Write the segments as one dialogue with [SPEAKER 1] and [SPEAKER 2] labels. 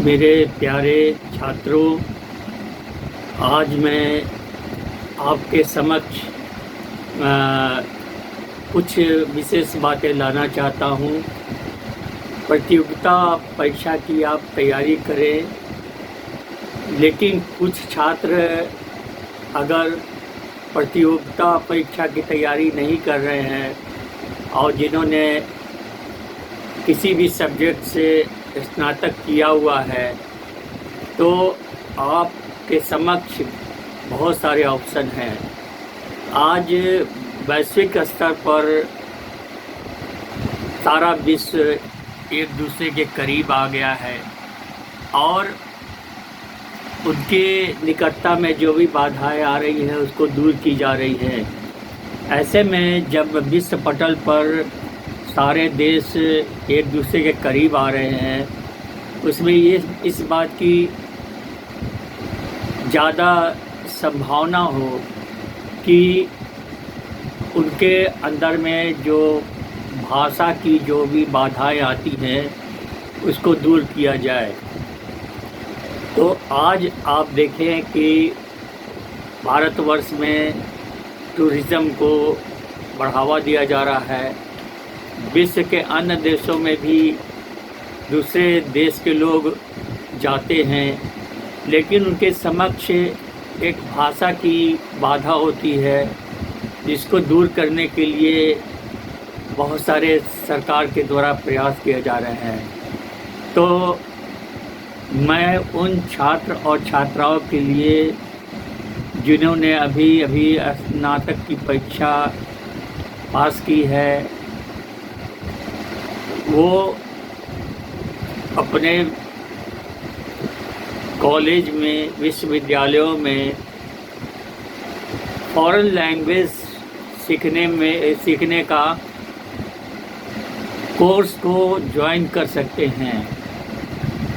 [SPEAKER 1] मेरे प्यारे छात्रों, आज मैं आपके समक्ष अ, कुछ विशेष बातें लाना चाहता हूँ। प्रतियोगिता परीक्षा की आप तैयारी करें, लेकिन कुछ छात्र अगर प्रतियोगिता परीक्षा की तैयारी नहीं कर रहे हैं और जिन्होंने किसी भी सब्जेक्ट से स्नातक किया हुआ है, तो आपके समक्ष बहुत सारे ऑप्शन हैं। आज वैश्विक स्तर पर सारा विश्व एक दूसरे के करीब आ गया है और उनके निकटता में जो भी बाधाएं आ रही हैं उसको दूर की जा रही है। ऐसे में जब विश्व पटल पर सारे देश एक दूसरे के करीब आ रहे हैं, उसमें ये इस बात की ज़्यादा संभावना हो कि उनके अंदर में जो भाषा की जो भी बाधाएं आती हैं उसको दूर किया जाए। तो आज आप देखें कि भारतवर्ष में टूरिज़्म को बढ़ावा दिया जा रहा है। विश्व के अन्य देशों में भी दूसरे देश के लोग जाते हैं, लेकिन उनके समक्ष एक भाषा की बाधा होती है, जिसको दूर करने के लिए बहुत सारे सरकार के द्वारा प्रयास किए जा रहे हैं। तो मैं उन छात्र और छात्राओं के लिए जिन्होंने अभी स्नातक की परीक्षा पास की है, वो अपने कॉलेज में, विश्वविद्यालयों में फॉरेन लैंग्वेज सीखने का कोर्स को ज्वाइन कर सकते हैं।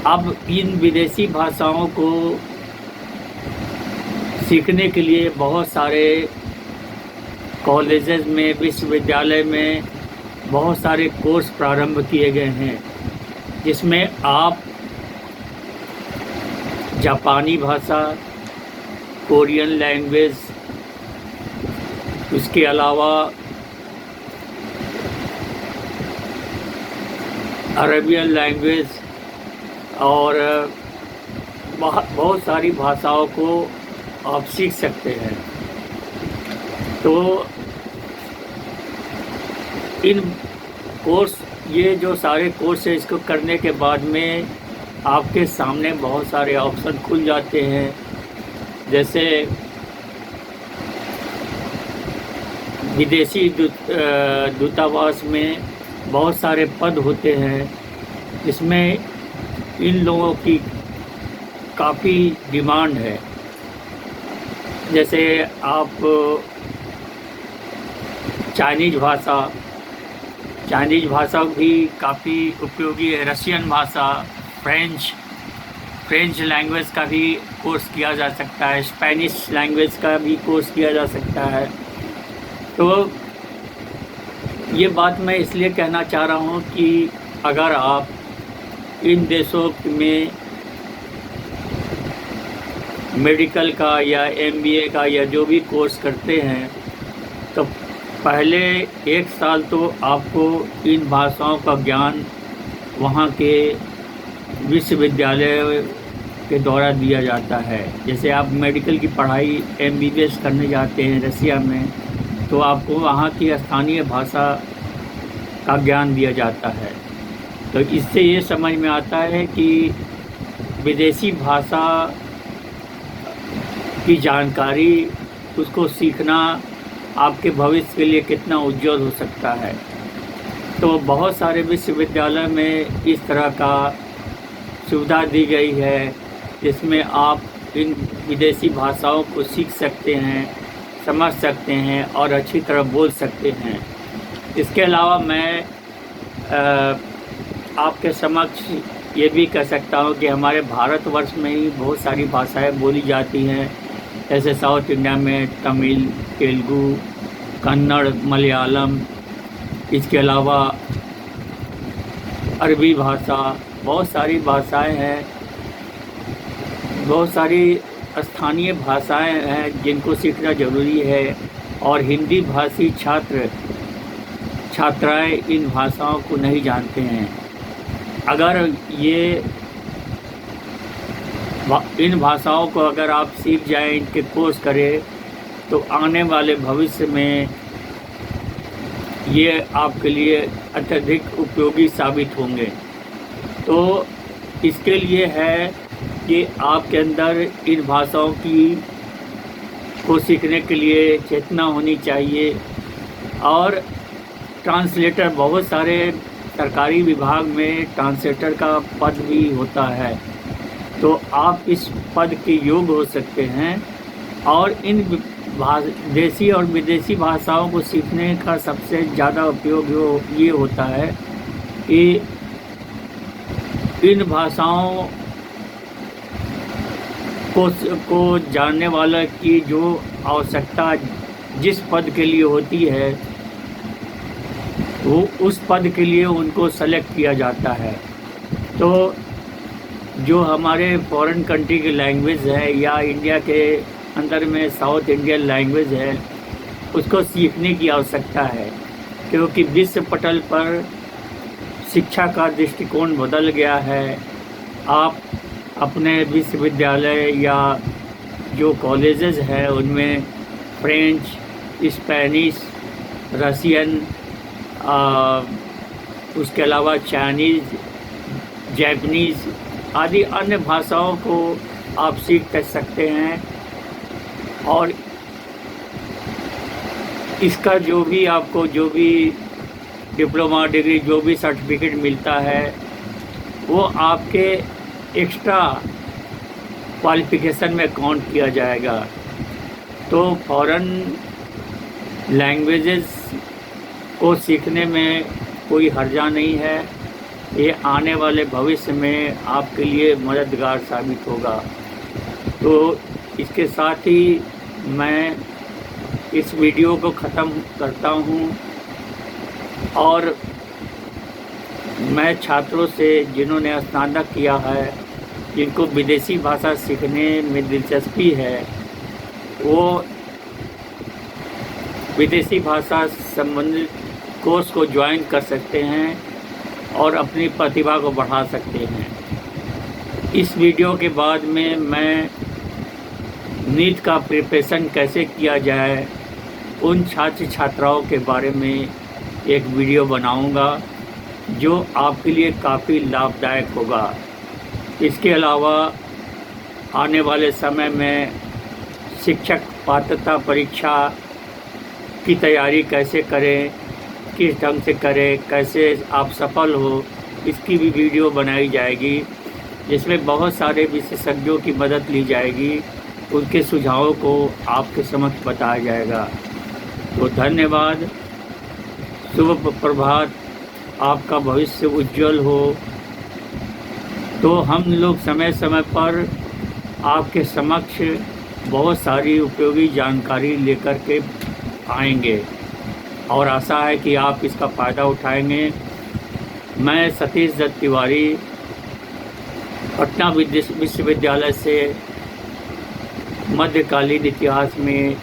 [SPEAKER 1] अब इन विदेशी भाषाओं को सीखने के लिए बहुत सारे कॉलेजेस में, विश्वविद्यालय में बहुत सारे कोर्स प्रारंभ किए गए हैं, जिसमें आप जापानी भाषा, कोरियन लैंग्वेज, उसके अलावा अरेबियन लैंग्वेज और बहुत सारी भाषाओं को आप सीख सकते हैं। तो इन कोर्स, ये जो सारे कोर्स है, इसको करने के बाद में आपके सामने बहुत सारे ऑप्शन खुल जाते हैं। जैसे विदेशी दूतावास में बहुत सारे पद होते हैं, जिसमें इन लोगों की काफ़ी डिमांड है। जैसे आप चाइनीज़ भाषा भी काफ़ी उपयोगी है। रशियन भाषा, फ्रेंच लैंग्वेज का भी कोर्स किया जा सकता है। स्पेनिश लैंग्वेज का भी कोर्स किया जा सकता है। तो ये बात मैं इसलिए कहना चाह रहा हूँ कि अगर आप इन देशों में मेडिकल का या MBA का या जो भी कोर्स करते हैं, तो पहले 1 साल तो आपको इन भाषाओं का ज्ञान वहाँ के विश्वविद्यालय के द्वारा दिया जाता है। जैसे आप मेडिकल की पढ़ाई MBBS करने जाते हैं रसिया में, तो आपको वहाँ की स्थानीय भाषा का ज्ञान दिया जाता है। तो इससे ये समझ में आता है कि विदेशी भाषा की जानकारी, उसको सीखना आपके भविष्य के लिए कितना उज्जवल हो सकता है। तो बहुत सारे विश्वविद्यालय में इस तरह का सुविधा दी गई है, जिसमें आप इन विदेशी भाषाओं को सीख सकते हैं, समझ सकते हैं और अच्छी तरह बोल सकते हैं। इसके अलावा मैं आपके समक्ष ये भी कह सकता हूँ कि हमारे भारतवर्ष में ही बहुत सारी भाषाएं बोली जाती हैं। जैसे साउथ इंडिया में तमिल, तेलुगु, कन्नड़, मलयालम, इसके अलावा अरबी भाषा, बहुत सारी भाषाएं हैं बहुत सारी स्थानीय भाषाएं हैं जिनको सीखना ज़रूरी है, और हिंदी भाषी छात्र छात्राएं इन भाषाओं को नहीं जानते हैं। अगर इन भाषाओं को अगर आप सीख जाएं, इनके कोर्स करें, तो आने वाले भविष्य में ये आपके लिए अत्यधिक उपयोगी साबित होंगे। तो इसके लिए है कि आपके अंदर इन भाषाओं को सीखने के लिए चेतना होनी चाहिए। और ट्रांसलेटर, बहुत सारे सरकारी विभाग में ट्रांसलेटर का पद भी होता है, तो आप इस पद के योग्य हो सकते हैं। और इन देसी और विदेशी भाषाओं को सीखने का सबसे ज़्यादा उपयोग ये होता है कि इन भाषाओं को जानने वाला की जो आवश्यकता जिस पद के लिए होती है, वो उस पद के लिए उनको सेलेक्ट किया जाता है। तो जो हमारे फॉरेन कंट्री की लैंग्वेज है या इंडिया के अंदर में साउथ इंडियन लैंग्वेज है, उसको सीखने की आवश्यकता है, क्योंकि विश्व पटल पर शिक्षा का दृष्टिकोण बदल गया है। आप अपने विश्वविद्यालय या जो कॉलेजेस हैं उनमें फ्रेंच, स्पेनिश, रशियन, उसके अलावा चाइनीज़, जैपनीज़ आदि अन्य भाषाओं को आप सीख सकते हैं। और इसका जो भी आपको जो भी डिप्लोमा डिग्री, जो भी सर्टिफिकेट मिलता है, वो आपके एक्स्ट्रा क्वालिफ़िकेशन में काउंट किया जाएगा। तो फॉरेन लैंग्वेजेस को सीखने में कोई हर्जा नहीं है। ये आने वाले भविष्य में आपके लिए मददगार साबित होगा। तो इसके साथ ही मैं इस वीडियो को ख़त्म करता हूँ। और मैं छात्रों से जिन्होंने स्नातक किया है, जिनको विदेशी भाषा सीखने में दिलचस्पी है, वो विदेशी भाषा संबंधित कोर्स को ज्वाइन कर सकते हैं और अपनी प्रतिभा को बढ़ा सकते हैं। इस वीडियो के बाद में मैं नीट का प्रिपरेशन कैसे किया जाए, उन छात्र छात्राओं के बारे में एक वीडियो बनाऊंगा जो आपके लिए काफ़ी लाभदायक होगा। इसके अलावा आने वाले समय में शिक्षक पात्रता परीक्षा की तैयारी कैसे करें, किस ढंग से करें, कैसे आप सफल हो, इसकी भी वीडियो बनाई जाएगी, जिसमें बहुत सारे विशेषज्ञों की मदद ली जाएगी, उनके सुझावों को आपके समक्ष बताया जाएगा। तो धन्यवाद, शुभ प्रभात, आपका भविष्य उज्जवल हो। तो हम लोग समय समय पर आपके समक्ष बहुत सारी उपयोगी जानकारी लेकर के आएंगे और आशा है कि आप इसका फ़ायदा उठाएंगे। मैं सतीश दत्त तिवारी, पटना विश्वविद्यालय से मध्यकालीन इतिहास में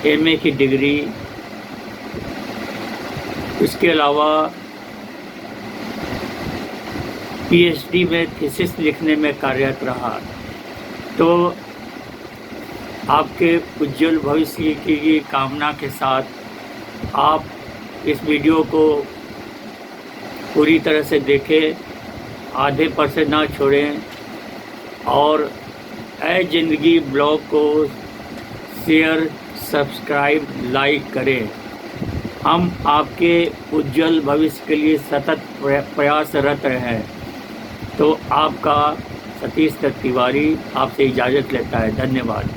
[SPEAKER 1] एमए की डिग्री, इसके अलावा पीएचडी में थीसिस लिखने में कार्यरत रहा। तो आपके उज्जवल भविष्य की कामना के साथ आप इस वीडियो को पूरी तरह से देखें, आधे पर से ना छोड़ें, और ऐ ज़िंदगी ब्लॉग को शेयर, सब्सक्राइब, लाइक करें। हम आपके उज्जवल भविष्य के लिए सतत प्रयासरत हैं। तो आपका सतीश दत्त तिवारी आपसे इजाज़त लेता है। धन्यवाद।